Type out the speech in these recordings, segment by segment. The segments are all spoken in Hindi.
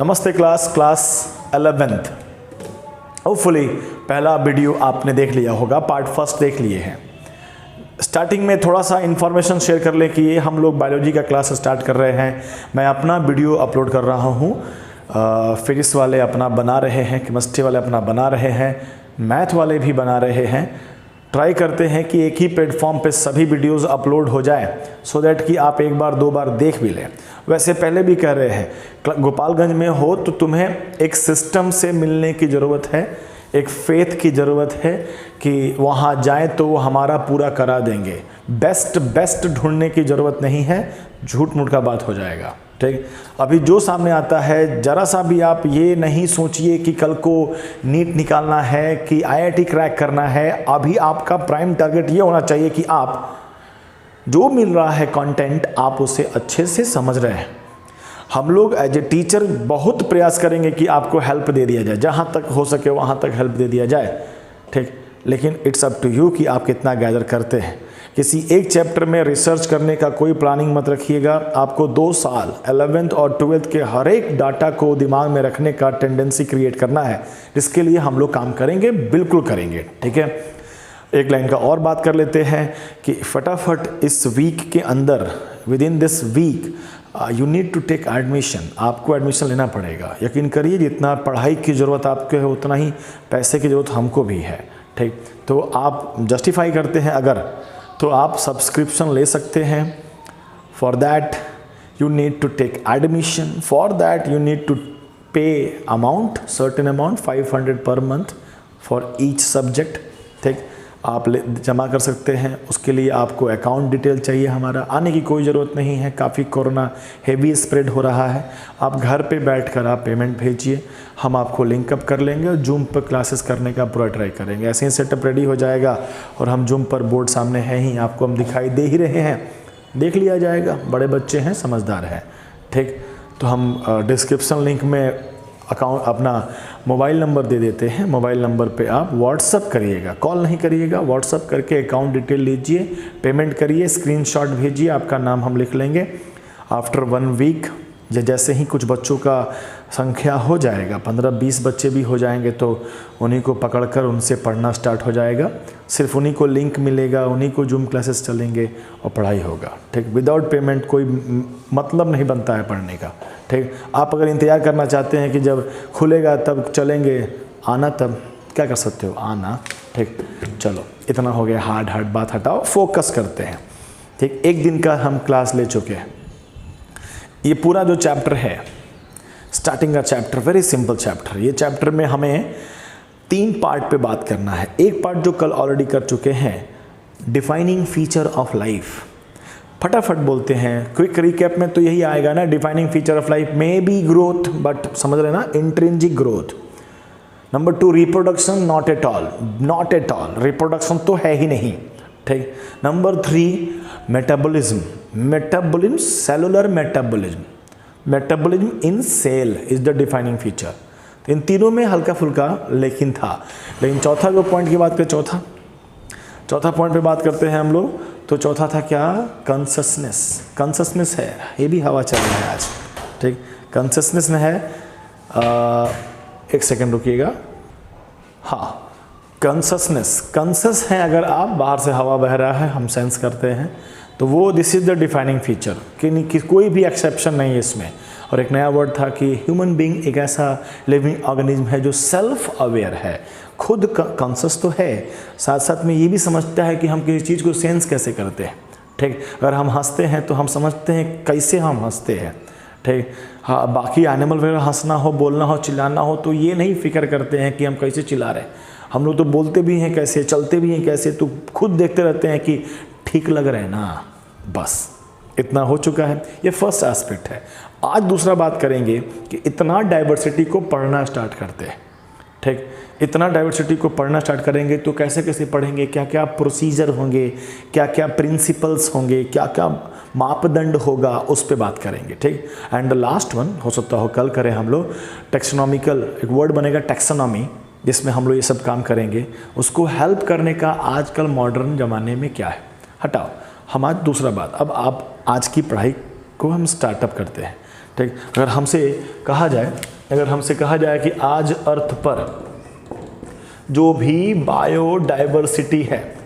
नमस्ते क्लास 11th। होपफुली पहला वीडियो आपने देख लिया होगा, पार्ट फर्स्ट देख लिए हैं। स्टार्टिंग में थोड़ा सा इन्फॉर्मेशन शेयर कर लें कि ये हम लोग बायोलॉजी का क्लास स्टार्ट कर रहे हैं। मैं अपना वीडियो अपलोड कर रहा हूँ, फिजिक्स वाले अपना बना रहे हैं, केमिस्ट्री वाले अपना बना रहे हैं, मैथ वाले भी बना रहे हैं। ट्राई करते हैं कि एक ही प्लेटफॉर्म पे सभी वीडियोस अपलोड हो जाए सो दैट कि आप एक बार दो बार देख भी लें। वैसे पहले भी कह रहे हैं, गोपालगंज में हो तो तुम्हें एक सिस्टम से मिलने की ज़रूरत है, एक फेथ की ज़रूरत है कि वहाँ जाएं तो वो हमारा पूरा करा देंगे। बेस्ट ढूंढने की ज़रूरत नहीं है, झूठ मूठ का बात हो जाएगा। ठीक, अभी जो सामने आता है जरा सा भी आप ये नहीं सोचिए कि कल को नीट निकालना है कि आईआईटी क्रैक करना है। अभी आपका प्राइम टारगेट ये होना चाहिए कि आप जो मिल रहा है कंटेंट आप उसे अच्छे से समझ रहे हैं। हम लोग एज ए टीचर बहुत प्रयास करेंगे कि आपको हेल्प दे दिया जाए, जहाँ तक हो सके वहाँ तक हेल्प दे दिया जाए। ठीक, लेकिन इट्स अप टू यू कि आप कितना गैदर करते हैं। किसी एक चैप्टर में रिसर्च करने का कोई प्लानिंग मत रखिएगा। आपको 2 साल 11th और 12th के हर एक डाटा को दिमाग में रखने का टेंडेंसी क्रिएट करना है, जिसके लिए हम लोग काम करेंगे, बिल्कुल करेंगे। ठीक है, एक लाइन का और बात कर लेते हैं कि फटाफट इस वीक के अंदर, within this week you need to take admission. आपको एडमिशन लेना पड़ेगा। यकीन करिए, जितना पढ़ाई की ज़रूरत आपको है उतना ही पैसे की ज़रूरत हमको भी है। ठीक, तो आप जस्टिफाई करते हैं अगर, तो आप सब्सक्रिप्शन ले सकते हैं। For that you need to take admission, for that you need to pay amount, certain amount 500 per month for each subject. ठीक, आप जमा कर सकते हैं। उसके लिए आपको अकाउंट डिटेल चाहिए। हमारा आने की कोई ज़रूरत नहीं है, काफ़ी कोरोना हेवी स्प्रेड हो रहा है। आप घर पे बैठकर आप पेमेंट भेजिए, हम आपको लिंकअप कर लेंगे और जूम पर क्लासेस करने का पूरा ट्राई करेंगे। ऐसे ही सेटअप रेडी हो जाएगा और हम जूम पर, बोर्ड सामने है ही, आपको हम दिखाई दे ही रहे हैं, देख लिया जाएगा। बड़े बच्चे हैं, समझदार हैं। ठीक, तो हम डिस्क्रिप्शन लिंक में अकाउंट, अपना मोबाइल नंबर दे देते हैं। मोबाइल नंबर पे आप व्हाट्सअप करिएगा, कॉल नहीं करिएगा, व्हाट्सअप करके अकाउंट डिटेल लीजिए, पेमेंट करिए, स्क्रीनशॉट भेजिए, आपका नाम हम लिख लेंगे। आफ्टर 1 वीक जैसे ही कुछ बच्चों का संख्या हो जाएगा, 15-20 बच्चे भी हो जाएंगे, तो उन्हीं को पकड़कर उनसे पढ़ना स्टार्ट हो जाएगा। सिर्फ उन्हीं को लिंक मिलेगा, उन्हीं को जूम क्लासेस चलेंगे और पढ़ाई होगा। ठीक, विदाउट पेमेंट कोई मतलब नहीं बनता है पढ़ने का। ठीक, आप अगर इंतज़ार करना चाहते हैं कि जब खुलेगा तब चलेंगे, आना तब क्या कर सकते हो, आना। ठीक, चलो इतना हो गया, हार्ड बात हटाओ, फोकस करते हैं। ठीक, एक दिन का हम क्लास ले चुके हैं। ये पूरा जो चैप्टर है, स्टार्टिंग का चैप्टर, वेरी सिंपल चैप्टर। ये चैप्टर में हमें 3 पार्ट पे बात करना है। एक पार्ट जो कल ऑलरेडी कर चुके हैं, डिफाइनिंग फीचर ऑफ लाइफ। फटाफट बोलते हैं, क्विक रिकैप में तो यही आएगा ना, defining feature of life may be growth, but समझ रहे ना, intrinsic growth. Number 2 reproduction, not at all, reproduction तो है ही नहीं। ठीक, number 3 metabolism, cellular metabolism in cell is the defining feature. तो इन तीनों में हल्का फुल्का लेकिन था। लेकिन चौथा जो पॉइंट की बात करें, चौथा पॉइंट पे बात करते हैं हम लोग, तो चौथा था क्या, कंससनेस है। ये भी हवा चल रहा है आज। ठीक, कंससनेस में है, एक सेकंड रुकिएगा। हाँ, कंसस है। अगर आप बाहर से हवा बह रहा है, हम सेंस करते हैं, तो वो this is the defining feature कि कोई भी एक्सेप्शन नहीं है इसमें। और एक नया वर्ड था कि ह्यूमन बीइंग एक ऐसा लिविंग ऑर्गेनिज्म है जो सेल्फ अवेयर है, खुद कॉन्शियस तो है, साथ साथ में ये भी समझता है कि हम किसी चीज़ को सेंस कैसे करते हैं। ठीक, अगर हम हंसते हैं तो हम समझते हैं कैसे हम हंसते हैं। ठीक, हाँ, बाकी एनिमल वगैरह हंसना हो, बोलना हो, चिल्लाना हो, तो ये नहीं फिक्र करते हैं कि हम कैसे चिल्ला रहे हैं। हम लोग तो बोलते भी हैं कैसे, चलते भी हैं कैसे, तो खुद देखते रहते हैं कि ठीक लग रहे हैं ना, बस इतना हो चुका है। ये फर्स्ट एस्पेक्ट है। आज दूसरा बात करेंगे कि इतना डाइवर्सिटी को पढ़ना स्टार्ट करते हैं। ठीक, इतना डाइवर्सिटी को पढ़ना स्टार्ट करेंगे तो कैसे कैसे पढ़ेंगे, क्या क्या प्रोसीजर होंगे, क्या क्या प्रिंसिपल्स होंगे, क्या क्या मापदंड होगा, उस पर बात करेंगे। ठीक, एंड द लास्ट वन, हो सकता हो कल करें हम लोग, टेक्सोनॉमिकल, एक वर्ड बनेगा टेक्सोनॉमी, जिसमें हम लोग ये सब काम करेंगे। उसको हेल्प करने का आजकल मॉडर्न ज़माने में क्या है, हटाओ। हम आज दूसरा बात, अब आप आज की पढ़ाई को हम स्टार्टअप करते हैं। ठीक, अगर हमसे कहा जाए कि आज अर्थ पर जो भी बायोडाइवर्सिटी है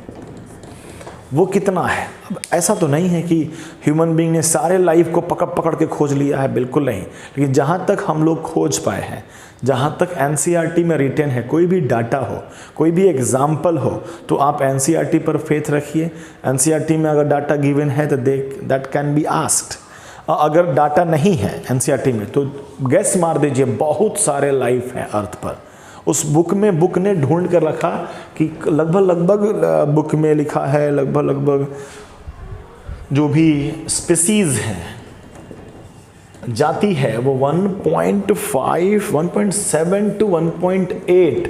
वो कितना है। अब ऐसा तो नहीं है कि ह्यूमन बीइंग ने सारे लाइफ को पकड़ पकड़ के खोज लिया है, बिल्कुल नहीं। लेकिन जहाँ तक हम लोग खोज पाए हैं, जहाँ तक एनसीईआरटी में रिटन है, कोई भी डाटा हो, कोई भी एग्जाम्पल हो, तो आप एनसीईआरटी पर फेथ रखिए। एनसीईआरटी में अगर डाटा गिवन है तो दैट कैन बी आस्क्ड। अगर डाटा नहीं है एनसीईआरटी में तो गैस मार दीजिए, बहुत सारे लाइफ हैं अर्थ पर। उस बुक ने ढूंढ कर रखा कि लगभग बुक में लिखा है लगभग जो भी स्पीसीज है, जाति है, वो 1.5, 1.7 to 1.8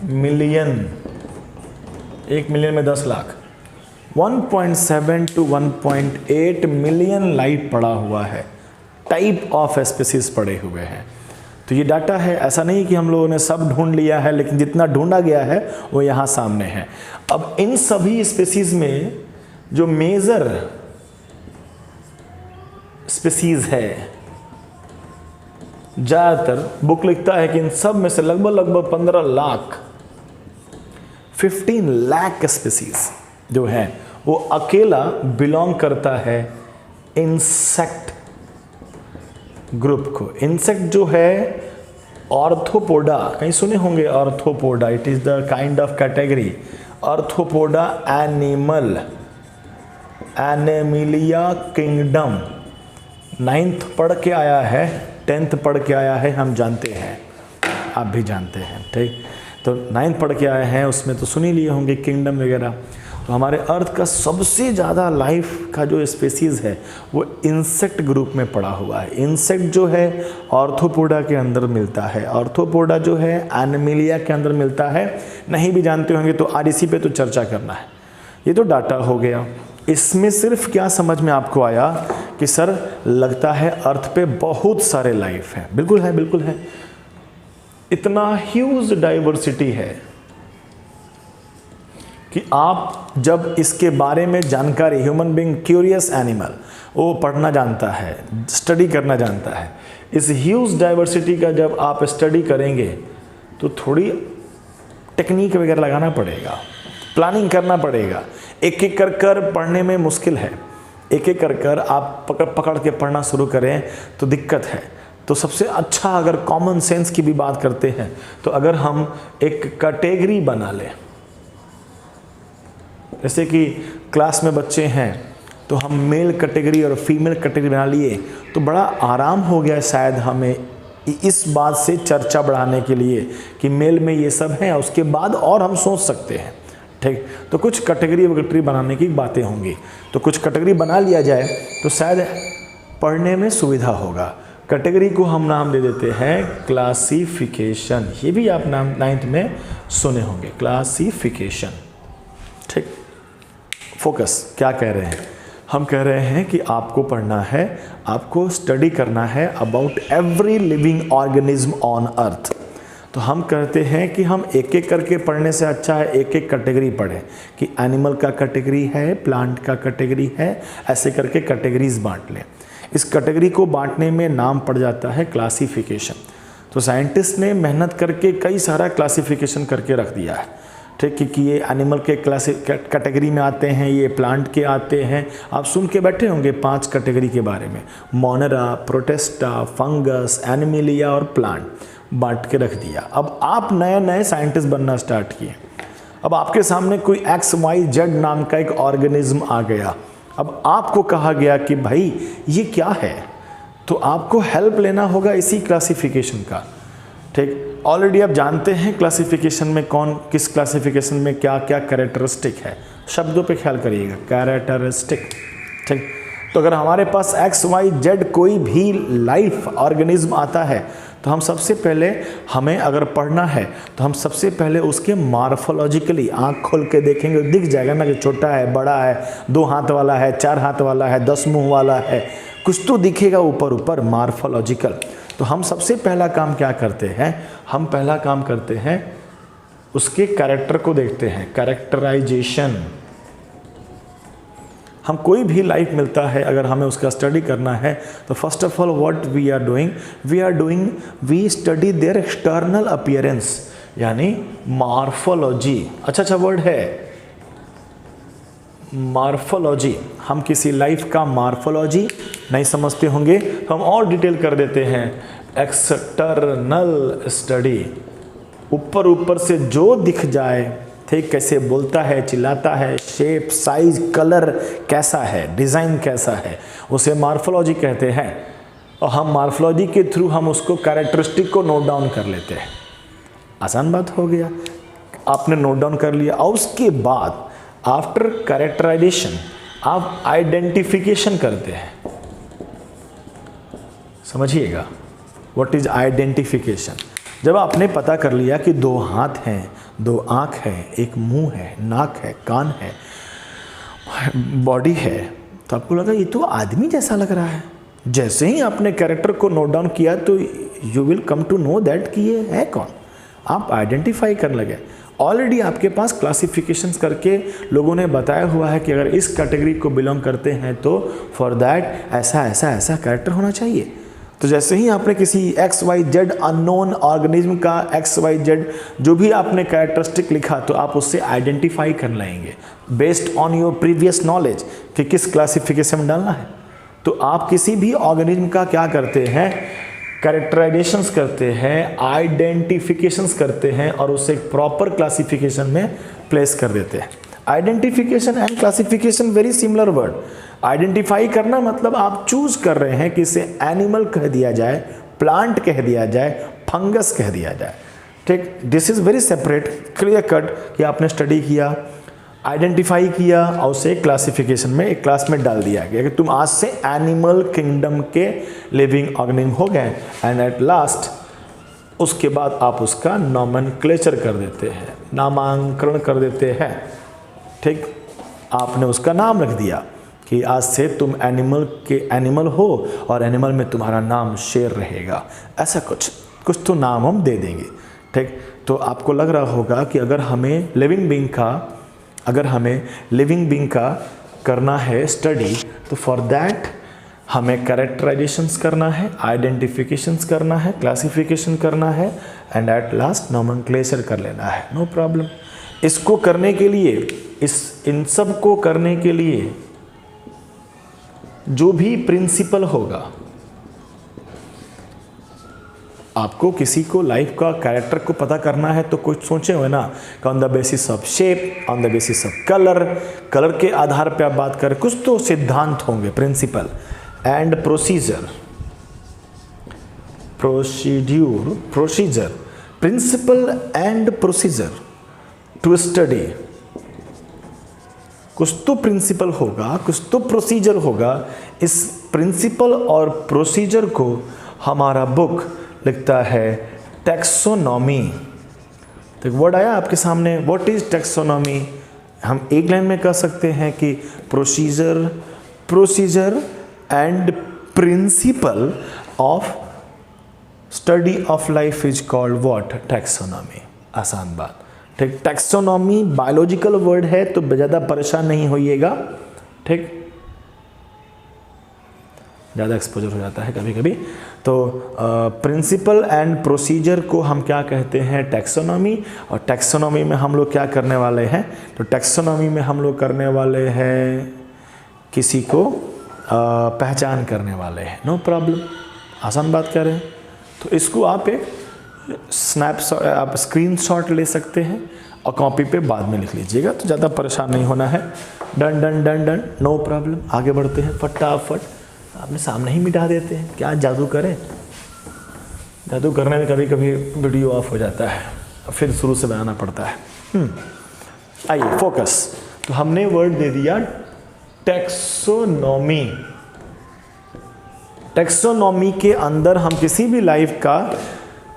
मिलियन, 1 मिलियन में 10 लाख, 1.7 to 1.8 मिलियन लाइफ पड़ा हुआ है, टाइप ऑफ स्पीसीज पड़े हुए हैं। तो ये डाटा है, ऐसा नहीं कि हम लोगों ने सब ढूंढ लिया है, लेकिन जितना ढूंढा गया है वो यहाँ सामने है। अब इन सभी स्पीसीज में जो मेजर स्पीसीज है, ज़्यादातर बुक लिखता है कि इन सब में से लगभग 15 लाख 15 लाख स्पीसीज जो है वो अकेला बिलोंग करता है इंसेक्ट ग्रुप को। इंसेक्ट जो है ऑर्थोपोडा, कहीं सुने होंगे arthropoda, it is the kind of category arthropoda animal, Animalia kingdom. 9th पढ़ के आया है, 10th पढ़ के आया है, हम जानते हैं, आप भी जानते हैं, ठीक। तो 9th पढ़ के आए हैं, उसमें तो सुन ही लिए होंगे किंगडम वगैरह। तो हमारे अर्थ का सबसे ज़्यादा लाइफ का जो स्पीसीज़ है वो इंसेक्ट ग्रुप में पड़ा हुआ है। इंसेक्ट जो है ऑर्थोपोडा के अंदर मिलता है, ऑर्थोपोडा जो है एनिमिलिया के अंदर मिलता है। नहीं भी जानते होंगे तो आज इसी पे तो चर्चा करना है। ये तो डाटा हो गया। इसमें सिर्फ क्या समझ में आपको आया कि सर लगता है अर्थ पे बहुत सारे लाइफ हैं। बिल्कुल है, बिल्कुल है। इतना ह्यूज डाइवर्सिटी है कि आप जब इसके बारे में जानकारी, ह्यूमन बीइंग क्यूरियस एनिमल, वो पढ़ना जानता है, स्टडी करना जानता है। इस ह्यूज डाइवर्सिटी का जब आप स्टडी करेंगे तो थोड़ी टेक्निक वगैरह लगाना पड़ेगा, प्लानिंग करना पड़ेगा। एक एक कर पढ़ने में मुश्किल है। एक एक कर आप पकड़ के पढ़ना शुरू करें तो दिक्कत है। तो सबसे अच्छा, अगर कॉमन सेंस की भी बात करते हैं तो अगर हम एक कैटेगरी बना लें, जैसे कि क्लास में बच्चे हैं तो हम मेल कैटेगरी और फीमेल कैटेगरी बना लिए तो बड़ा आराम हो गया शायद हमें इस बात से चर्चा बढ़ाने के लिए कि मेल में ये सब है, उसके बाद और हम सोच सकते हैं, ठीक। तो कुछ कैटेगरी वगैरह बनाने की बातें होंगी, तो कुछ कैटेगरी बना लिया जाए तो शायद पढ़ने में सुविधा होगा। कैटेगरी को हम नाम दे देते हैं क्लासिफिकेशन। ये भी आप नाम 9th में सुने होंगे, क्लासिफिकेशन, ठीक। फोकस क्या कह रहे हैं? हम कह रहे हैं कि आपको पढ़ना है, आपको स्टडी करना है about every living organism on earth. तो हम कहते हैं कि हम एक एक करके पढ़ने से अच्छा है एक एक कैटेगरी पढ़ें कि एनिमल का कैटेगरी है, प्लांट का कैटेगरी है, ऐसे करके कैटेगरीज बांट लें। इस कैटेगरी को बांटने में नाम पड़ जाता है क्लासिफिकेशन। तो साइंटिस्ट ने मेहनत करके कई सारा क्लासिफिकेशन करके रख दिया है, ठीक, कि ये एनिमल के कैटेगरी में आते हैं, ये प्लांट के आते हैं। आप सुन के बैठे होंगे 5 कैटेगरी के बारे में, मोनेरा, प्रोटेस्टा, फंगस, एनिमिलिया और प्लांट, बांट के रख दिया। अब आप नए नए साइंटिस्ट बनना स्टार्ट किए। अब आपके सामने कोई XYZ नाम का एक ऑर्गेनिज्म आ गया। अब आपको कहा गया कि भाई ये क्या है, तो आपको हेल्प लेना होगा इसी क्लासिफिकेशन का, ठीक। ऑलरेडी आप जानते हैं क्लासिफिकेशन में कौन किस क्लासिफिकेशन में क्या क्या कैरेक्टरिस्टिक है, शब्दों पे ख्याल करिएगा, कैरेक्टरिस्टिक, ठीक। तो अगर हमारे पास XYZ कोई भी लाइफ ऑर्गेनिज्म आता है तो हम सबसे पहले, हमें अगर पढ़ना है तो हम सबसे पहले उसके मार्फोलॉजिकली आँख खोल के देखेंगे, दिख जाएगा ना कि छोटा है, बड़ा है, 2 हाथ वाला है, 4 हाथ वाला है, 10 मुंह वाला है, कुछ तो दिखेगा ऊपर ऊपर, मार्फोलॉजिकल। तो हम सबसे पहला काम क्या करते हैं? हम पहला काम करते हैं उसके कैरेक्टर को देखते हैं, कैरेक्टराइजेशन। हम कोई भी लाइफ मिलता है, अगर हमें उसका स्टडी करना है तो first of all what we are doing we study their external appearance, यानी मॉर्फोलॉजी। अच्छा वर्ड है मॉर्फोलॉजी। हम किसी लाइफ का मॉर्फोलॉजी नहीं समझते होंगे, हम और डिटेल कर देते हैं। एक्सटर्नल स्टडी, ऊपर से जो दिख जाए, ठीक, कैसे बोलता है, चिल्लाता है, शेप, साइज, कलर कैसा है, डिज़ाइन कैसा है, उसे मॉर्फोलॉजी कहते हैं। और हम मॉर्फोलॉजी के थ्रू हम उसको कैरेक्टरिस्टिक को नोट डाउन कर लेते हैं। आसान बात हो गया, आपने नोट डाउन कर लिया और उसके बाद आफ्टर कैरेक्टराइजेशन आप आइडेंटिफिकेशन करते हैं। समझिएगा, व्हाट इज आइडेंटिफिकेशन। जब आपने पता कर लिया कि 2 हाथ हैं, 2 आँख है, एक मुंह है, नाक है, कान है, बॉडी है, तो आपको लगा ये तो आदमी जैसा लग रहा है। जैसे ही आपने कैरेक्टर को नोट डाउन किया तो you will come to know that कि ये है कौन, आप आइडेंटिफाई करने लगे। ऑलरेडी आपके पास क्लासिफिकेशंस करके लोगों ने बताया हुआ है कि अगर इस कैटेगरी को बिलोंग करते हैं तो फॉर दैट ऐसा कैरेक्टर होना चाहिए। तो जैसे ही आपने किसी XYZ अननोन ऑर्गेनिज्म का XYZ जो भी आपने कैरेक्टरिस्टिक लिखा तो आप उससे आइडेंटिफाई कर लेंगे based on your previous knowledge कि किस क्लासिफिकेशन में डालना है। तो आप किसी भी ऑर्गेनिज्म का क्या करते हैं, कैरेक्टराइजेशंस करते हैं, आइडेंटिफिकेशंस करते हैं और उसे एक प्रॉपर क्लासिफिकेशन में प्लेस कर देते हैं। Identification and classification very similar word. Identify करना मतलब आप चूज कर रहे हैं कि इसे एनिमल कह दिया जाए, प्लांट कह दिया जाए, फंगस कह दिया जाए, ठीक। This is very separate, clear cut कि आपने स्टडी किया, आइडेंटिफाई किया और उसे क्लासिफिकेशन में एक क्लास में डाल दिया गया कि तुम आज से एनिमल किंगडम के लिविंग ऑर्गेनिज्म हो गए। एंड एट लास्ट उसके बाद आप उसका नॉमेनक्लेचर कर देते हैं, नामांकरण कर देते हैं, ठीक। आपने उसका नाम रख दिया कि आज से तुम एनिमल हो और एनिमल में तुम्हारा नाम शेर रहेगा, ऐसा कुछ तो नाम हम दे देंगे, ठीक। तो आपको लग रहा होगा कि अगर हमें लिविंग बीइंग का करना है स्टडी तो फॉर दैट हमें कैरेक्टराइजेशंस करना है, आइडेंटिफिकेशंस करना है, क्लासिफिकेशन करना है एंड एट लास्ट नॉमेनक्लेचर कर लेना है। No problem. इसको करने के लिए, इन सब को करने के लिए जो भी प्रिंसिपल होगा, आपको किसी को लाइफ का कैरेक्टर को पता करना है तो कुछ सोचे हुए ना, on the basis of shape, on the basis of colour के आधार पे आप बात करें, कुछ तो सिद्धांत होंगे, principle and procedure, principle and procedure to study. कुछ तो प्रिंसिपल होगा, कुछ तो प्रोसीजर होगा। इस प्रिंसिपल और प्रोसीजर को हमारा बुक लिखता है टैक्सोनॉमी। तो एक वर्ड आया आपके सामने, व्हाट इज टैक्सोनॉमी। हम एक लाइन में कह सकते हैं कि procedure and principle of study of life is called what, taxonomy. आसान बात, ठीक। टैक्सोनॉमी बायोलॉजिकल वर्ड है तो ज़्यादा परेशान नहीं होइएगा, ठीक। ज़्यादा एक्सपोजर हो जाता है कभी कभी। तो प्रिंसिपल एंड प्रोसीजर को हम क्या कहते हैं, टैक्सोनॉमी। और टैक्सोनॉमी में हम लोग क्या करने वाले हैं, तो टैक्सोनॉमी में हम लोग करने वाले हैं किसी को पहचान करने वाले हैं। नो प्रॉब्लम, आसान बात कह रहे हैं। तो इसको आप एक स्नैपशॉट, आप स्क्रीनशॉट ले सकते हैं और कॉपी पे बाद में लिख लीजिएगा, तो ज़्यादा परेशान नहीं होना है। Done done done done, no problem. आगे बढ़ते हैं फटाफट। आपने सामने ही मिटा देते हैं, क्या जादू करें। जादू करने में कभी कभी वीडियो ऑफ हो जाता है, फिर शुरू से बनाना पड़ता है। आइए फोकस। तो हमने वर्ड दे दिया टैक्सोनॉमी। टैक्सोनॉमी के अंदर हम किसी भी लाइफ का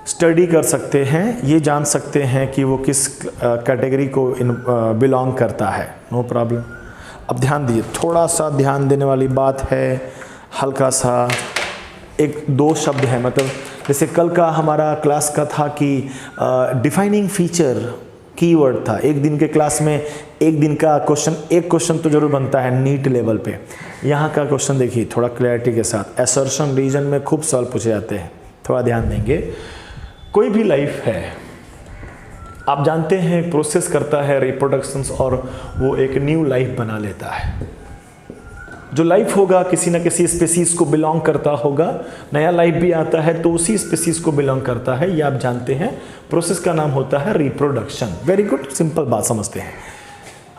स्टडी कर सकते हैं, ये जान सकते हैं कि वो किस कैटेगरी को बिलोंग करता है। No problem. अब ध्यान दीजिए, थोड़ा सा ध्यान देने वाली बात है, हल्का सा 1-2 शब्द है। मतलब जैसे कल का हमारा क्लास का था कि डिफाइनिंग फीचर कीवर्ड था। एक दिन के क्लास में एक दिन का क्वेश्चन, एक क्वेश्चन तो जरूर बनता है नीट लेवल पे। यहाँ का क्वेश्चन देखिए थोड़ा क्लैरिटी के साथ, असर्शन रीजन में खूब सवाल पूछे जाते हैं, थोड़ा ध्यान देंगे। कोई भी लाइफ है, आप जानते हैं, प्रोसेस करता है रिप्रोडक्शंस और वो एक न्यू लाइफ बना लेता है। जो लाइफ होगा किसी न किसी स्पीसीज को बिलोंग करता होगा, नया लाइफ भी आता है तो उसी स्पीसीज को बिलोंग करता है, ये आप जानते हैं। प्रोसेस का नाम होता है रिप्रोडक्शन। वेरी गुड, सिंपल बात समझते हैं।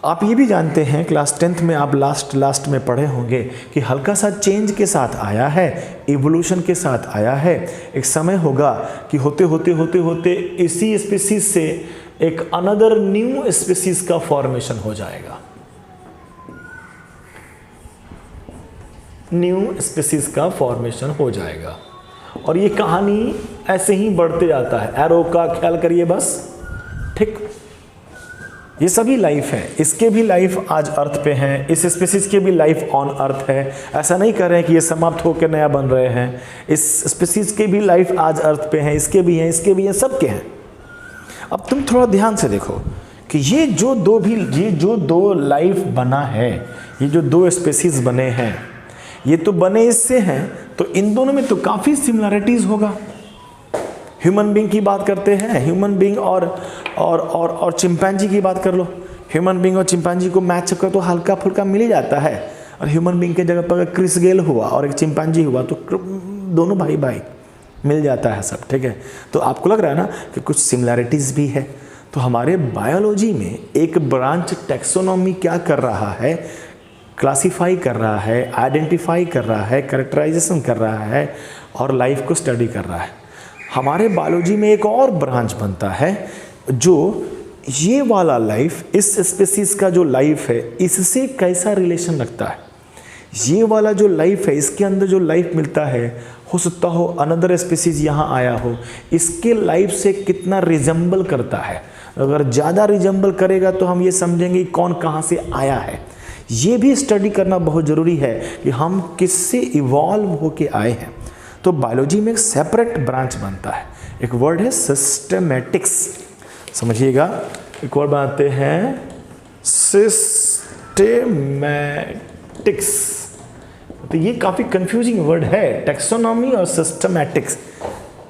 आप ये भी जानते हैं, क्लास 10th में आप लास्ट में पढ़े होंगे कि हल्का सा चेंज के साथ आया है, इवोल्यूशन के साथ आया है। एक समय होगा कि होते होते इसी स्पीसीज से एक अनदर न्यू स्पीसीज का फॉर्मेशन हो जाएगा, न्यू स्पीसीज का फॉर्मेशन हो जाएगा। और ये कहानी ऐसे ही बढ़ते जाता है, एरो का ख्याल करिए बस, ठीक। ये सभी लाइफ है, इसके भी लाइफ आज अर्थ पे हैं, इस स्पीसीज के भी लाइफ ऑन अर्थ है। ऐसा नहीं कर रहे हैं कि ये समाप्त होकर नया बन रहे हैं, इस स्पीसीज के भी लाइफ आज अर्थ पे हैं, इसके भी हैं, इसके भी हैं, सबके हैं। अब तुम थोड़ा ध्यान से देखो कि ये जो दो लाइफ बना है, ये जो दो स्पीसीज बने हैं, ये तो बने इससे हैं, तो इन दोनों में तो काफ़ी सिमिलरिटीज़ होगा। ह्यूमन बीइंग की बात करते हैं, ह्यूमन बीइंग और चिंपैंजी की बात कर लो। ह्यूमन बीइंग और चिंपैंजी को मैच कर तो हल्का फुल्का मिल ही जाता है। और ह्यूमन बीइंग के जगह पर अगर क्रिस गेल हुआ और एक चिंपैंजी हुआ तो दोनों भाई भाई मिल जाता है सब, ठीक है। तो आपको लग रहा है ना कि कुछ सिमिलरिटीज़ भी है। तो हमारे बायोलॉजी में एक ब्रांच टैक्सोनॉमी क्या कर रहा है, क्लासीफाई कर रहा है, आइडेंटिफाई कर रहा है, कैरेक्टराइजेशन कर रहा है और लाइफ को स्टडी कर रहा है। हमारे बायोलॉजी में एक और ब्रांच बनता है जो ये वाला लाइफ, इस स्पीसीज का जो लाइफ है इससे कैसा रिलेशन रखता है। ये वाला जो लाइफ है, इसके अंदर जो लाइफ मिलता है, हो सकता हो अनदर स्पीसीज यहाँ आया हो, इसके लाइफ से कितना रिजेंबल करता है। अगर ज़्यादा रिजेंबल करेगा तो हम ये समझेंगे कौन कहाँ से आया है। ये भी स्टडी करना बहुत ज़रूरी है कि हम किससे इवॉल्व होके आए हैं। तो बायोलॉजी में एक सेपरेट ब्रांच बनता है, एक वर्ड है सिस्टेमेटिक्स, समझिएगा। एक वर्ड बनाते हैं सिस्टेमेटिक्स। तो ये काफ़ी कंफ्यूजिंग वर्ड है, टैक्सोनॉमी और सिस्टेमेटिक्स।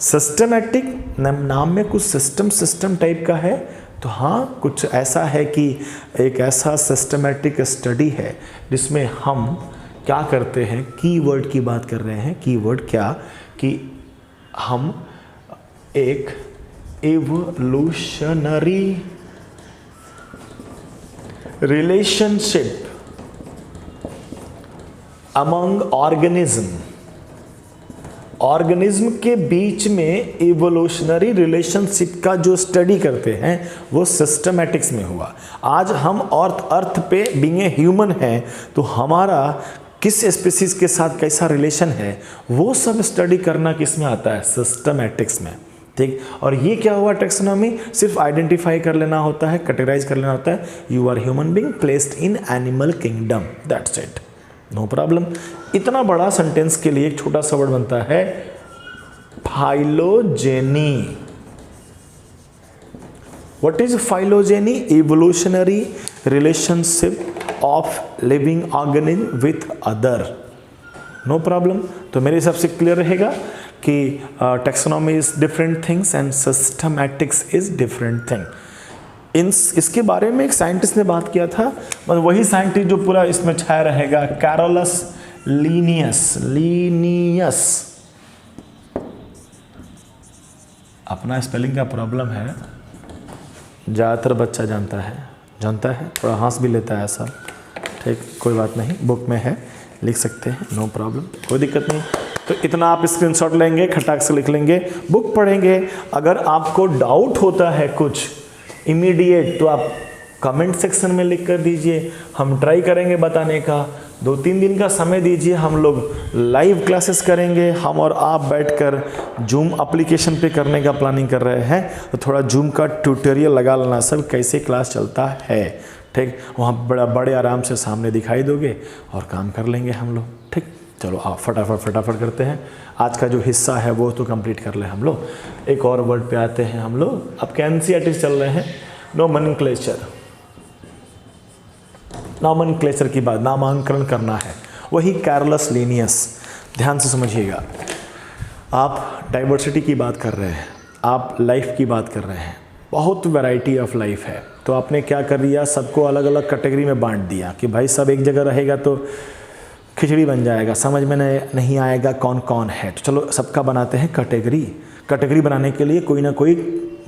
सिस्टेमेटिक नाम में कुछ सिस्टम टाइप का है, तो हाँ कुछ ऐसा है कि एक ऐसा सिस्टेमेटिक स्टडी है जिसमें हम क्या करते हैं, कीवर्ड की बात कर रहे हैं। कीवर्ड क्या कि हम एक एवोल्यूशनरी रिलेशनशिप अमंग ऑर्गेनिज्म के बीच में इवोल्यूशनरी रिलेशनशिप का जो स्टडी करते हैं वो सिस्टमैटिक्स में हुआ। आज हम अर्थ पे बीइंग ए ह्यूमन हैं, तो हमारा किस स्पीसीज के साथ कैसा रिलेशन है वो सब स्टडी करना किस में आता है, सिस्टमैटिक्स में, ठीक। और ये क्या हुआ, टैक्सोनॉमी सिर्फ आइडेंटिफाई कर लेना होता है, कैटेगराइज कर लेना होता है। You are human being placed in animal kingdom, that's it, no problem. इतना बड़ा सेंटेंस के लिए एक छोटा सा वर्ड बनता है phylogeny. What is phylogeny? Evolutionary relationship of living organism with other, no problem. तो मेरे हिसाब से क्लियर रहेगा कि taxonomy is different things and systematics is different thing. इसके बारे में एक साइंटिस्ट ने बात किया था, मतलब वही साइंटिस्ट जो पूरा इसमें छाया रहेगा, कैरोलस लीनियस। अपना स्पेलिंग का प्रॉब्लम है, ज़्यादातर बच्चा जानता है, थोड़ा हंस भी लेता है ऐसा, ठीक, कोई बात नहीं, बुक में है, लिख सकते हैं, नो प्रॉब्लम, कोई दिक्कत नहीं। तो इतना आप स्क्रीनशॉट लेंगे, खटाक से लिख लेंगे, बुक पढ़ेंगे। अगर आपको डाउट होता है कुछ इमीडिएट तो आप कमेंट सेक्शन में लिख कर दीजिए, हम ट्राई करेंगे बताने का। 2-3 दिन का समय दीजिए, हम लोग लाइव क्लासेस करेंगे, हम और आप बैठकर जूम एप्लीकेशन पे करने का प्लानिंग कर रहे हैं। तो थोड़ा जूम का ट्यूटोरियल लगा लेना, सब कैसे क्लास चलता है, ठीक। वहाँ बड़े आराम से सामने दिखाई दोगे और काम कर लेंगे हम लोग, ठीक। चलो आप फटाफट करते हैं। आज का जो हिस्सा है वो तो कंप्लीट कर लें हम लोग। एक और वर्ड पे आते हैं हम लोग। अब एनसीईआरटी चल रहे हैं, नोमेनक्लेचर, नोमेनक्लेचर की बात, नामांकन करना है, वही कैरोलस लिनियस। ध्यान से समझिएगा, आप डाइवर्सिटी की बात कर रहे हैं, आप लाइफ की बात कर रहे हैं, बहुत वैरायटी ऑफ लाइफ है, तो आपने क्या कर दिया, सबको अलग अलग कैटेगरी में बांट दिया कि भाई सब एक जगह रहेगा तो खिचड़ी बन जाएगा, समझ में नहीं आएगा कौन कौन है। तो चलो सबका बनाते हैं कैटेगरी। कैटेगरी बनाने के लिए कोई ना कोई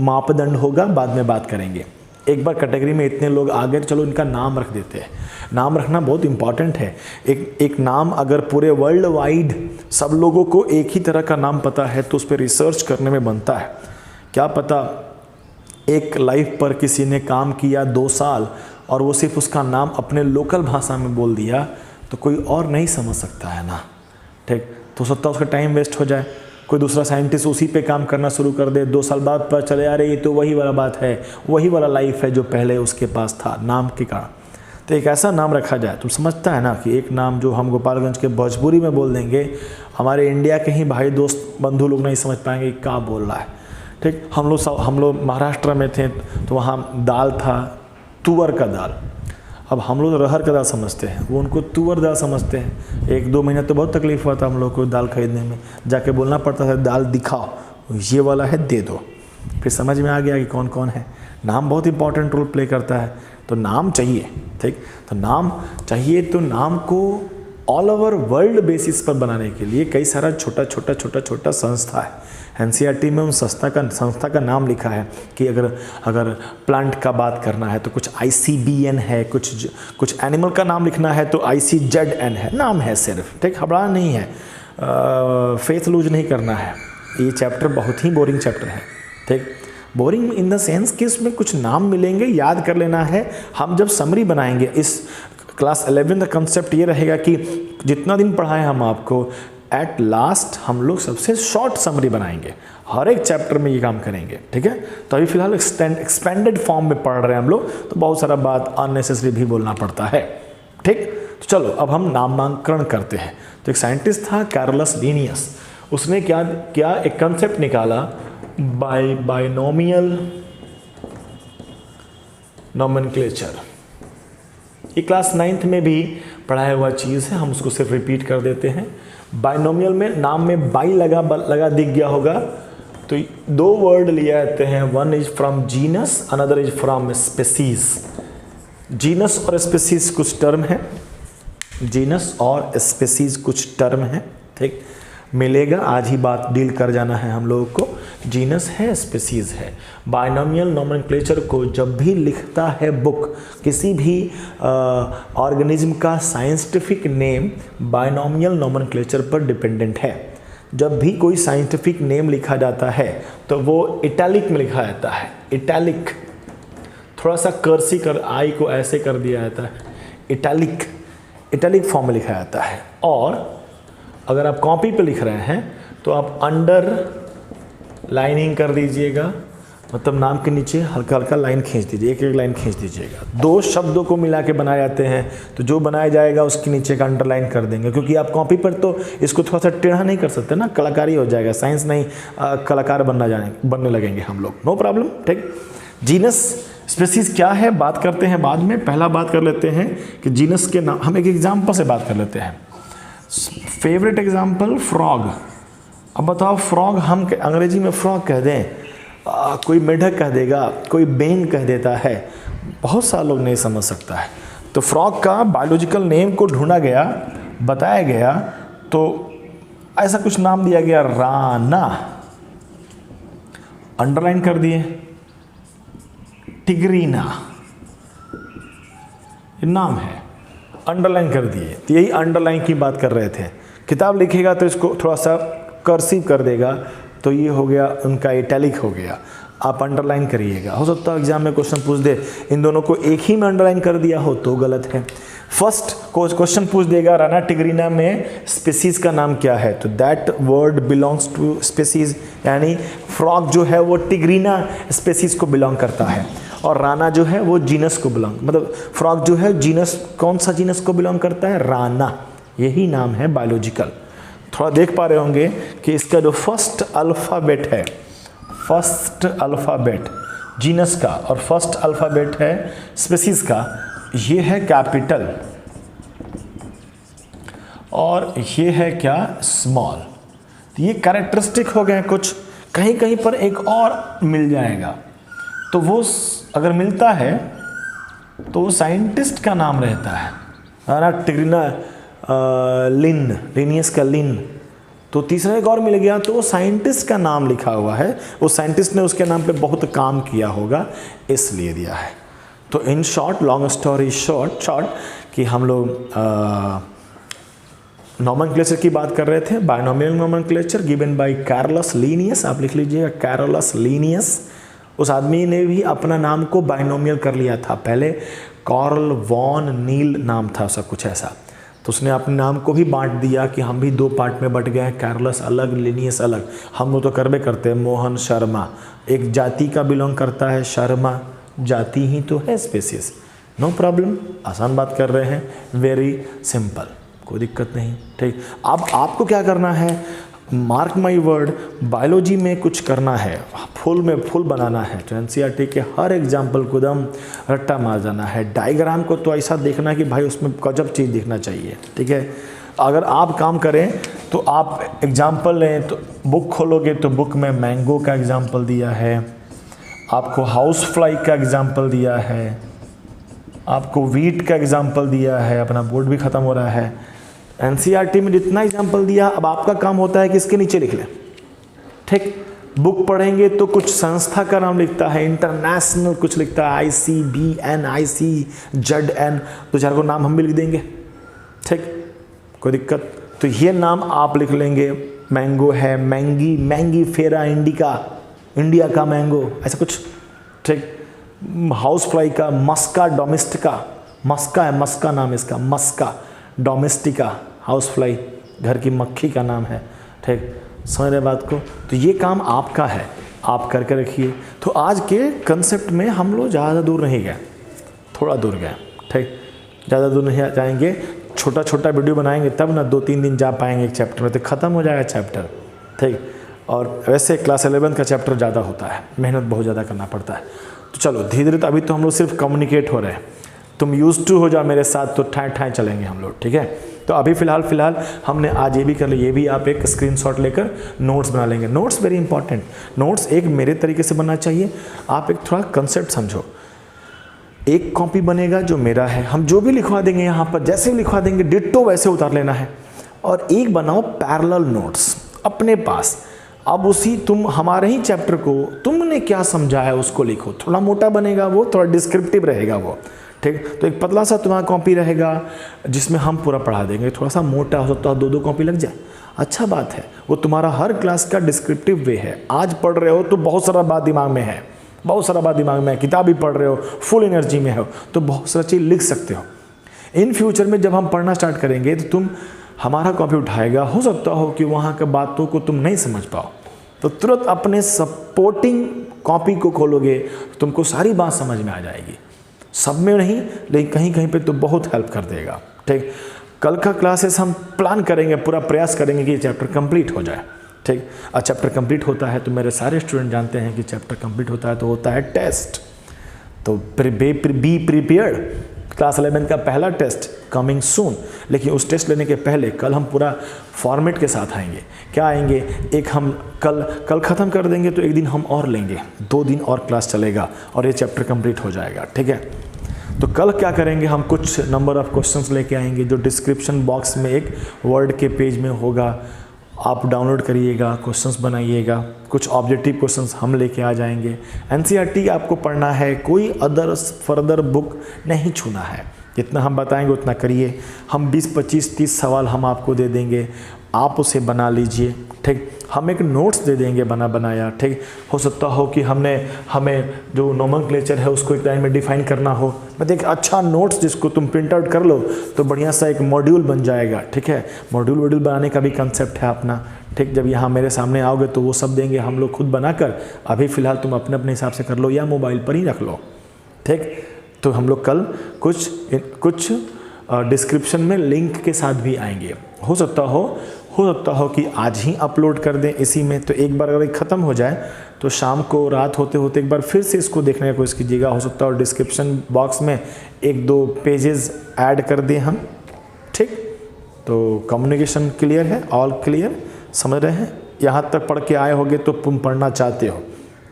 मापदंड होगा, बाद में बात करेंगे। एक बार कैटेगरी में इतने लोग आ गए तो चलो इनका नाम रख देते हैं। नाम रखना बहुत इंपॉर्टेंट है। एक नाम अगर पूरे वर्ल्ड वाइड सब लोगों को एक ही तरह का नाम पता है तो उस पर रिसर्च करने में बनता है। क्या पता एक लाइफ पर किसी ने काम किया 2 साल और वो सिर्फ उसका नाम अपने लोकल भाषा में बोल दिया तो कोई और नहीं समझ सकता है ना, ठीक। तो सकता है उसका टाइम वेस्ट हो जाए, कोई दूसरा साइंटिस्ट उसी पे काम करना शुरू कर दे, 2 साल बाद पता चले अरे ये तो वही वाला बात है, वही वाला लाइफ है जो पहले उसके पास था नाम के कारण। तो एक ऐसा नाम रखा जाए, तुम समझता है ना कि एक नाम जो हम गोपालगंज के भोजपुरी में बोल देंगे, हमारे इंडिया के ही भाई दोस्त बंधु लोग नहीं समझ पाएंगे क्या बोल रहा है, ठीक। हम लोग महाराष्ट्र में थे तो वहाँ दाल था तुअर का दाल, अब हम लोग रहर का दाल समझते हैं, वो उनको तुअर दाल समझते हैं। 1-2 महीना तो बहुत तकलीफ हुआ था हम लोग को दाल खरीदने में, जाके बोलना पड़ता था दाल दिखाओ, ये वाला है दे दो, फिर समझ में आ गया कि कौन कौन है। नाम बहुत इंपॉर्टेंट रोल प्ले करता है, तो नाम चाहिए, ठीक। तो नाम चाहिए, तो नाम को ऑल ओवर वर्ल्ड बेसिस पर बनाने के लिए कई सारा छोटा संस्था है। एनसीईआरटी में उन संस्था का नाम लिखा है कि अगर प्लांट का बात करना है तो कुछ ICBN है, कुछ एनिमल का नाम लिखना है तो ICZN है, नाम है सिर्फ, ठीक। हबड़ा नहीं है, फेथ लूज नहीं करना है। ये चैप्टर बहुत ही बोरिंग चैप्टर है, ठीक। बोरिंग इन द सेंस कि इसमें कुछ नाम मिलेंगे, याद कर लेना है। हम जब समरी बनाएंगे इस क्लास 11 का कंसेप्ट ये रहेगा कि जितना दिन पढ़ाएं हम आपको, एट लास्ट हम लोग सबसे शॉर्ट समरी बनाएंगे, हर एक चैप्टर में ये काम करेंगे, ठीक है। तो अभी फिलहाल एक्सपेंडेड फॉर्म में पढ़ रहे हैं हम लोग, तो बहुत सारा बात अननेसेसरी भी बोलना पड़ता है, ठीक। तो चलो अब हम नामांकन करते हैं। तो एक साइंटिस्ट था कैरोलस लिनियस, उसने क्या एक कंसेप्ट निकाला, बाइनोमियल नोमेनक्लेचर। ये क्लास 9th में भी पढ़ाया हुआ चीज़ है, हम उसको सिर्फ रिपीट कर देते हैं। बाइनोमियल में नाम में बाई लगा दिख गया होगा, तो 2 वर्ड लिए जाते हैं, one is from genus, another is from species. Genus और स्पेसीज कुछ टर्म है, जीनस और स्पेसीज कुछ टर्म है, ठीक। मिलेगा, आज ही बात डील कर जाना है हम लोगों को। जीनस है, स्पेसीज है। बाइनोमियल नोमेनक्लेचर को जब भी लिखता है बुक, किसी भी ऑर्गेनिज्म का साइंटिफिक नेम बाइनोमियल नोमेनक्लेचर पर डिपेंडेंट है। जब भी कोई साइंटिफिक नेम लिखा जाता है तो वो इटैलिक में लिखा जाता है, इटैलिक, थोड़ा सा कर्सी कर, आई को ऐसे कर दिया जाता है, इटैलिक फॉर्म में लिखा जाता है। और अगर आप कॉपी पे लिख रहे हैं तो आप अंडर लाइनिंग कर दीजिएगा, मतलब नाम के नीचे हल्का हल्का लाइन खींच दीजिए, एक लाइन खींच दीजिएगा। 2 शब्दों को मिला के बनाए जाते हैं, तो जो बनाया जाएगा उसके नीचे का अंडरलाइन कर देंगे, क्योंकि आप कॉपी पर तो इसको थोड़ा सा टेढ़ा नहीं कर सकते ना, कलाकारी हो जाएगा, साइंस नहीं कलाकार बनने लगेंगे हम लोग, नो प्रॉब्लम, ठीक। जीनस स्पेसीज क्या है बात करते हैं बाद में, पहला बात कर लेते हैं कि जीनस के नाम। हम एक एग्जाम्पल से बात कर लेते हैं। Favourite example frog. अब बताओ फ्रॉग हम अंग्रेजी में फ्रॉग कह दें, कोई मेढक कह देगा, कोई बेन कह देता है, बहुत सारे लोग नहीं समझ सकता है। तो फ्रॉग का बायोलॉजिकल नेम को ढूंढा गया, बताया गया, तो ऐसा कुछ नाम दिया गया, राना, अंडरलाइन कर दिए, टिग्रीना, ये नाम है, अंडरलाइन कर दिए। तो यही अंडरलाइन की बात कर रहे थे। किताब लिखेगा तो इसको थोड़ा सा कर्सिव कर देगा, तो ये हो गया उनका इटैलिक हो गया, आप अंडरलाइन करिएगा। हो सकता है एग्जाम में क्वेश्चन पूछ दे, इन दोनों को एक ही में अंडरलाइन कर दिया हो तो गलत है। फर्स्ट क्वेश्चन पूछ देगा राना टिग्रीना में स्पीसीज का नाम क्या है, तो that word belongs to species, यानी फ्रॉग जो है वो टिग्रीना स्पीसीज को बिलोंग करता है, और राना जो है वो जीनस को बिलोंग, मतलब फ्रॉग जो है जीनस, कौन सा जीनस को बिलोंग करता है, राना, यही नाम है बायोलॉजिकल। थोड़ा देख पा रहे होंगे कि इसका जो फर्स्ट अल्फ़ाबेट है, फर्स्ट अल्फ़ाबेट जीनस का, और फर्स्ट अल्फ़ाबेट है स्पीसीज का, ये है कैपिटल और ये है क्या, स्मॉल। तो ये कैरेक्टरिस्टिक हो गए कुछ। कहीं कहीं पर एक और मिल जाएगा, तो वो अगर मिलता है तो वो साइंटिस्ट का नाम रहता है ना, टिग्रिना लिन, लिनियस का लिन। तो तीसरा एक और मिल गया तो वो साइंटिस्ट का नाम लिखा हुआ है, उस साइंटिस्ट ने उसके नाम पे बहुत काम किया होगा इसलिए दिया है। तो in short, long story short कि हम लोग नोमेनक्लेचर की बात कर रहे थे, binomial nomenclature given by Carolus Linnaeus. आप लिख लीजिएगा कैरोलस लीनियस। उस आदमी ने भी अपना नाम को बायनोमियल कर लिया था, पहले कार्ल वॉन नील नाम था उसका कुछ ऐसा। तो उसने अपने नाम को भी बांट दिया कि हम भी दो पार्ट में बट गए हैं, कैरोलस अलग, लीनियस अलग। हम लोग तो करबे करते हैं। मोहन शर्मा एक जाति का बिलोंग करता है, शर्मा जाति ही तो है, स्पेसिस, नो प्रॉब्लम, आसान बात कर रहे हैं, वेरी सिंपल, कोई दिक्कत नहीं। ठीक, अब आपको क्या करना है, मार्क माई वर्ड, बायोलॉजी में कुछ करना है, फुल में फुल बनाना है, तो एनसीईआरटी के हर एग्जाम्पल को एकदम रट्टा मार जाना है। डायग्राम को तो ऐसा देखना कि भाई उसमें गजब चीज़ दिखना चाहिए। ठीक है, अगर आप काम करें तो आप एग्जाम्पल लें, तो बुक खोलोगे तो बुक में मैंगो का एग्जाम्पल दिया है, आपको हाउस फ्लाई का एग्जाम्पल दिया है, आपको वीट का एग्जाम्पल दिया है। अपना बोर्ड भी ख़त्म हो रहा है। एनसीईआरटी में जितना एग्जाम्पल दिया, अब आपका काम होता है कि इसके नीचे लिख लें। ठीक, बुक पढ़ेंगे तो कुछ संस्था का नाम लिखता है, इंटरनेशनल कुछ लिखता है, ICBN, ICZN, दो चार को नाम हम भी लिख देंगे। ठीक, कोई दिक्कत। तो ये नाम आप लिख लेंगे, मैंगो है, मैंगी, मैंगी फेरा इंडिका, इंडिया का मैंगो, ऐसा कुछ। ठीक, हाउस फ्लाई का मस्का डोमेस्टिका, मस्का है, मस्का नाम इसका, मस्का डोमेस्टिका, हाउस फ्लाई घर की मक्खी का नाम है। ठीक, समझ रहे बात को। तो ये काम आपका है, आप करके रखिए। तो आज के कंसेप्ट में हम लोग ज़्यादा दूर नहीं गए, थोड़ा दूर गए। ठीक, ज़्यादा दूर नहीं जाएंगे, छोटा छोटा वीडियो बनाएंगे तब ना 2-3 दिन जा पाएंगे एक चैप्टर में, तो ख़त्म हो जाएगा चैप्टर। ठीक, और वैसे क्लास 11 का चैप्टर ज़्यादा होता है, मेहनत बहुत ज़्यादा करना पड़ता है। तो चलो धीरे धीरे, तो अभी तो हम लोग सिर्फ कम्युनिकेट हो रहे हैं, तुम यूज टू हो जाओ मेरे साथ तो ठाए ठाए चलेंगे हम लोग। ठीक है, तो अभी फ़िलहाल हमने आज ये भी कर लिया, ये भी आप एक स्क्रीनशॉट लेकर नोट्स बना लेंगे। नोट्स वेरी इंपॉर्टेंट, नोट्स एक मेरे तरीके से बनना चाहिए। आप एक थोड़ा कंसेप्ट समझो, एक कॉपी बनेगा जो मेरा है, हम जो भी लिखवा देंगे यहाँ पर, जैसे भी लिखवा देंगे डिट्टो वैसे उतार लेना है। और एक बनाओ पैरेलल नोट्स अपने पास। अब उसी तुम हमारे ही चैप्टर को तुमने क्या समझा है उसको लिखो, थोड़ा मोटा बनेगा वो, थोड़ा डिस्क्रिप्टिव रहेगा वो। ठीक, तो एक पतला सा तुम्हारा कॉपी रहेगा जिसमें हम पूरा पढ़ा देंगे, थोड़ा सा मोटा हो सकता है 2-2 कॉपी लग जाए, अच्छा बात है। वो तुम्हारा हर क्लास का डिस्क्रिप्टिव वे है। आज पढ़ रहे हो तो बहुत सारा बात दिमाग में है, बहुत सारा बात दिमाग में है, किताब भी पढ़ रहे हो, फुल एनर्जी में हो, तो बहुत सारा चीज़ लिख सकते हो। इन फ्यूचर में जब हम पढ़ना स्टार्ट करेंगे तो तुम हमारा कॉपी उठाएगा, हो सकता हो कि वहाँ के बातों को तुम नहीं समझ पाओ, तो तुरंत अपने सपोर्टिंग कॉपी को खोलोगे तो तुमको सारी बात समझ में आ जाएगी। सब में नहीं, लेकिन कहीं कहीं पे तो बहुत हेल्प कर देगा। ठीक, कल का क्लासेस हम प्लान करेंगे, पूरा प्रयास करेंगे कि ये चैप्टर कंप्लीट हो जाए। ठीक, और चैप्टर कंप्लीट होता है तो मेरे सारे स्टूडेंट जानते हैं कि चैप्टर कंप्लीट होता है तो होता है टेस्ट। तो बी प्रिपेयर्ड, क्लास 11 का पहला टेस्ट कमिंग सून। लेकिन उस टेस्ट लेने के पहले कल हम पूरा फॉर्मेट के साथ आएंगे। क्या आएंगे, एक हम कल ख़त्म कर देंगे तो एक दिन हम और लेंगे, 2 दिन और क्लास चलेगा और ये चैप्टर कंप्लीट हो जाएगा। ठीक है, तो कल क्या करेंगे, हम कुछ नंबर ऑफ़ क्वेश्चंस लेके आएंगे जो डिस्क्रिप्शन बॉक्स में एक वर्ड के पेज में होगा, आप डाउनलोड करिएगा, क्वेश्चंस बनाइएगा, कुछ ऑब्जेक्टिव क्वेश्चंस हम लेके आ जाएंगे। एनसीईआरटी आपको पढ़ना है, कोई अदर फर्दर बुक नहीं छूना है, जितना हम बताएंगे उतना करिए। हम 20, 25, 30 सवाल हम आपको दे देंगे, आप उसे बना लीजिए। ठीक, हम एक नोट्स दे देंगे बनाया। ठीक, हो सकता हो कि हमें जो नोमेनक्लेचर है उसको एक लाइन में डिफाइन करना हो, मतलब एक अच्छा नोट्स जिसको तुम प्रिंट आउट कर लो तो बढ़िया सा एक मॉड्यूल बन जाएगा। ठीक है, मॉड्यूल बनाने का भी कंसेप्ट है अपना। ठीक, जब यहाँ मेरे सामने आओगे तो वो सब देंगे हम लोग खुद बनाकर। अभी फ़िलहाल तुम अपने अपने हिसाब से कर लो या मोबाइल पर ही रख लो। ठीक, तो हम लोग कल कुछ डिस्क्रिप्शन में लिंक के साथ भी आएंगे। हो सकता हो हो सकता हो कि आज ही अपलोड कर दें इसी में, तो एक बार अगर ख़त्म हो जाए तो शाम को रात होते होते एक बार फिर से इसको देखने की कोशिश कीजिएगा। हो सकता है डिस्क्रिप्शन बॉक्स में 1-2 पेजेस ऐड कर दें हम, ठीक। तो कम्युनिकेशन क्लियर है, ऑल क्लियर, समझ रहे हैं? यहाँ तक पढ़ के आए होगे तो तुम पढ़ना चाहते हो,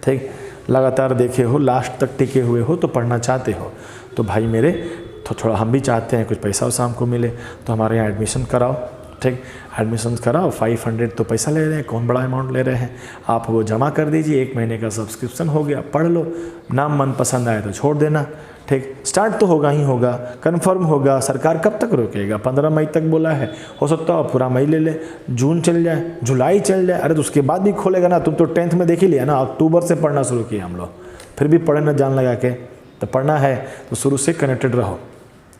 ठीक, लगातार देखे हो, लास्ट तक टिके हुए हो तो पढ़ना चाहते हो। तो भाई मेरे तो थोड़ा हम भी चाहते हैं कुछ पैसा वैसा हमको मिले, तो हमारे यहाँ एडमिशन कराओ, ठीक, एडमिशन कराओ। 500 तो पैसा ले रहे हैं, कौन बड़ा अमाउंट ले रहे हैं, आप वो जमा कर दीजिए, 1 महीने का सब्सक्रिप्शन हो गया, पढ़ लो, नाम मन पसंद आए तो छोड़ देना, ठीक। स्टार्ट तो होगा ही होगा, कंफर्म होगा। सरकार कब तक रोकेगा? 15 मई तक बोला है, हो सकता है पूरा मई ले ले, जून चल जाए, जुलाई चल जाए, अरे तो उसके बाद भी खोलेगा ना। तुम तो 10th में देख ही लिया ना, अक्टूबर से पढ़ना शुरू किया हम लोग, फिर भी पढ़े ना जान लगा के। तो पढ़ना है तो शुरू से कनेक्टेड रहो,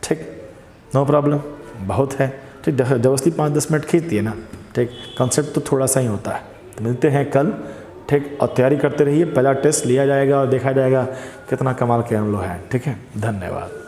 ठीक, नो प्रॉब्लम, बहुत है, ठीक। जबरदस्ती 5-10 मिनट खींचती है ना, ठीक, कंसेप्ट तो थोड़ा सा ही होता है। तो मिलते हैं कल, ठीक, और तैयारी करते रहिए। पहला टेस्ट लिया जाएगा और देखा जाएगा कितना कमाल के हम लोग हैं, ठीक है। धन्यवाद।